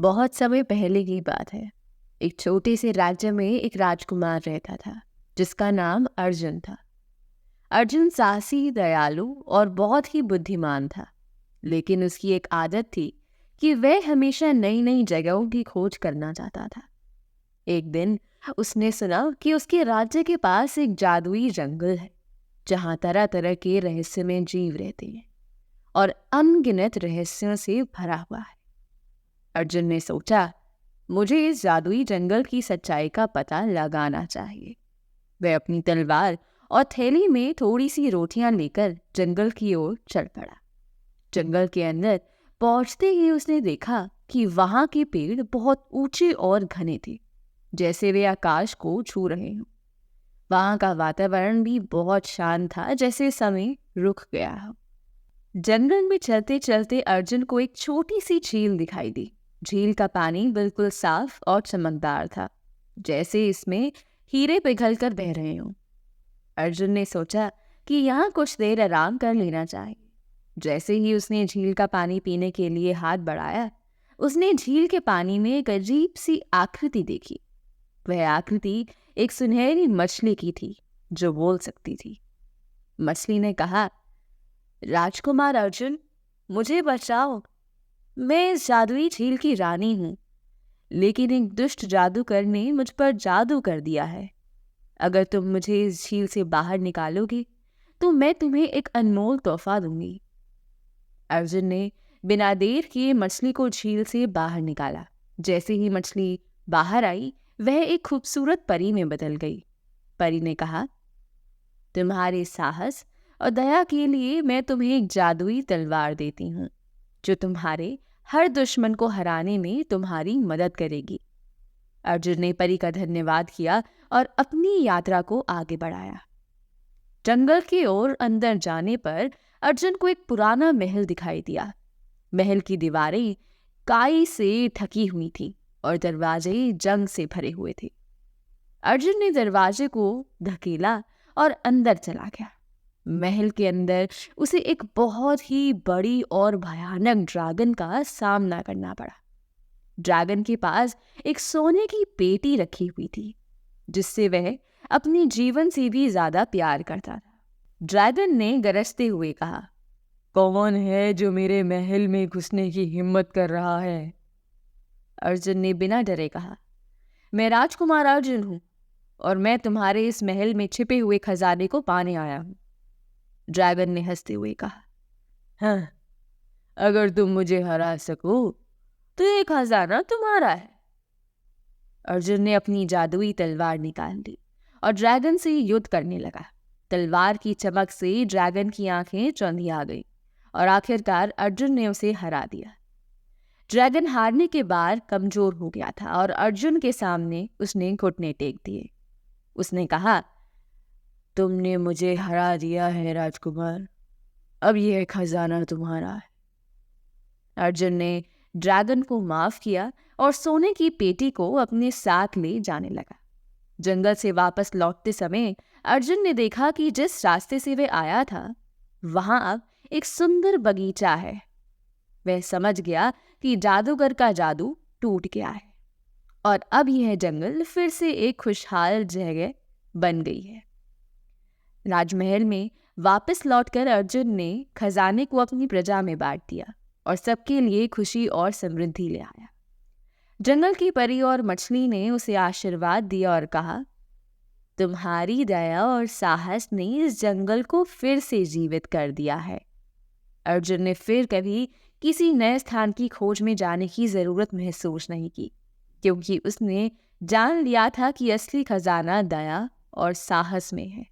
बहुत समय पहले की बात है। एक छोटे से राज्य में एक राजकुमार रहता था जिसका नाम अर्जुन था। अर्जुन साहसी, दयालु और बहुत ही बुद्धिमान था। लेकिन उसकी एक आदत थी कि वह हमेशा नई नई जगहों की खोज करना चाहता था। एक दिन उसने सुना कि उसके राज्य के पास एक जादुई जंगल है जहां तरह तरह के रहस्यमय जीव रहते हैं और अनगिनत रहस्यों से भरा हुआ है। अर्जुन ने सोचा, मुझे इस जादुई जंगल की सच्चाई का पता लगाना चाहिए। वह अपनी तलवार और थैली में थोड़ी सी रोटियां लेकर जंगल की ओर चल पड़ा। जंगल के अंदर पहुंचते ही उसने देखा कि वहां के पेड़ बहुत ऊंचे और घने थे, जैसे वे आकाश को छू रहे हों। वहां का वातावरण भी बहुत शांत था, जैसे समय रुक गया हो। जंगल में चलते चलते अर्जुन को एक छोटी सी झील दिखाई दी। झील का पानी बिल्कुल साफ और चमकदार था, जैसे इसमें हीरे पिघलकर बह रहे हों। अर्जुन ने सोचा कि यहाँ कुछ देर आराम कर लेना चाहिए। जैसे ही उसने झील का पानी पीने के लिए हाथ बढ़ाया, उसने झील के पानी में एक अजीब सी आकृति देखी। वह आकृति एक सुनहरी मछली की थी जो बोल सकती थी। मछली ने कहा, राजकुमार अर्जुन, मुझे बचाओ। मैं इस जादुई झील की रानी हूँ, लेकिन एक दुष्ट जादूगर ने मुझ पर जादू कर दिया है। अगर तुम मुझे इस झील से बाहर निकालोगे तो मैं तुम्हें एक अनमोल तोहफा दूंगी। अर्जुन ने बिना देर किए मछली को झील से बाहर निकाला। जैसे ही मछली बाहर आई, वह एक खूबसूरत परी में बदल गई। परी ने कहा, तुम्हारे साहस और दया के लिए मैं तुम्हें एक जादुई तलवार देती हूँ जो तुम्हारे हर दुश्मन को हराने में तुम्हारी मदद करेगी। अर्जुन ने परी का धन्यवाद किया और अपनी यात्रा को आगे बढ़ाया। जंगल की ओर अंदर जाने पर अर्जुन को एक पुराना महल दिखाई दिया। महल की दीवारें काई से ढकी हुई थी और दरवाजे जंग से भरे हुए थे। अर्जुन ने दरवाजे को धकेला और अंदर चला गया। महल के अंदर उसे एक बहुत ही बड़ी और भयानक ड्रैगन का सामना करना पड़ा। ड्रैगन के पास एक सोने की पेटी रखी हुई थी जिससे वह अपने जीवन से भी ज्यादा प्यार करता था। ड्रैगन ने गरजते हुए कहा, कौन है जो मेरे महल में घुसने की हिम्मत कर रहा है? अर्जुन ने बिना डरे कहा, मैं राजकुमार अर्जुन हूं और मैं तुम्हारे इस महल में छिपे हुए खजाने को पाने आया हूं। ड्रैगन ने हंसते हुए कहा, हाँ, अगर तुम मुझे हरा सको तो ये खजाना तुम्हारा है। अर्जुन ने अपनी जादुई तलवार निकाल ली और ड्रैगन से युद्ध करने लगा। तलवार की चमक से ड्रैगन की आंखें चौंधिया गई और आखिरकार अर्जुन ने उसे हरा दिया। ड्रैगन हारने के बाद कमजोर हो गया था और अर्जुन के सामने उसने घुटने टेक दिए। उसने कहा, तुमने मुझे हरा दिया है राजकुमार, अब यह खजाना तुम्हारा है। अर्जुन ने ड्रैगन को माफ किया और सोने की पेटी को अपने साथ ले जाने लगा। जंगल से वापस लौटते समय अर्जुन ने देखा कि जिस रास्ते से वह आया था वहां अब एक सुंदर बगीचा है। वह समझ गया कि जादूगर का जादू टूट गया है और अब यह जंगल फिर से एक खुशहाल जगह बन गई है। राजमहल में वापस लौटकर अर्जुन ने खजाने को अपनी प्रजा में बांट दिया और सबके लिए खुशी और समृद्धि ले आया। जंगल की परी और मछली ने उसे आशीर्वाद दिया और कहा, तुम्हारी दया और साहस ने इस जंगल को फिर से जीवित कर दिया है। अर्जुन ने फिर कभी किसी नए स्थान की खोज में जाने की जरूरत महसूस नहीं की, क्योंकि उसने जान लिया था कि असली खजाना दया और साहस में है।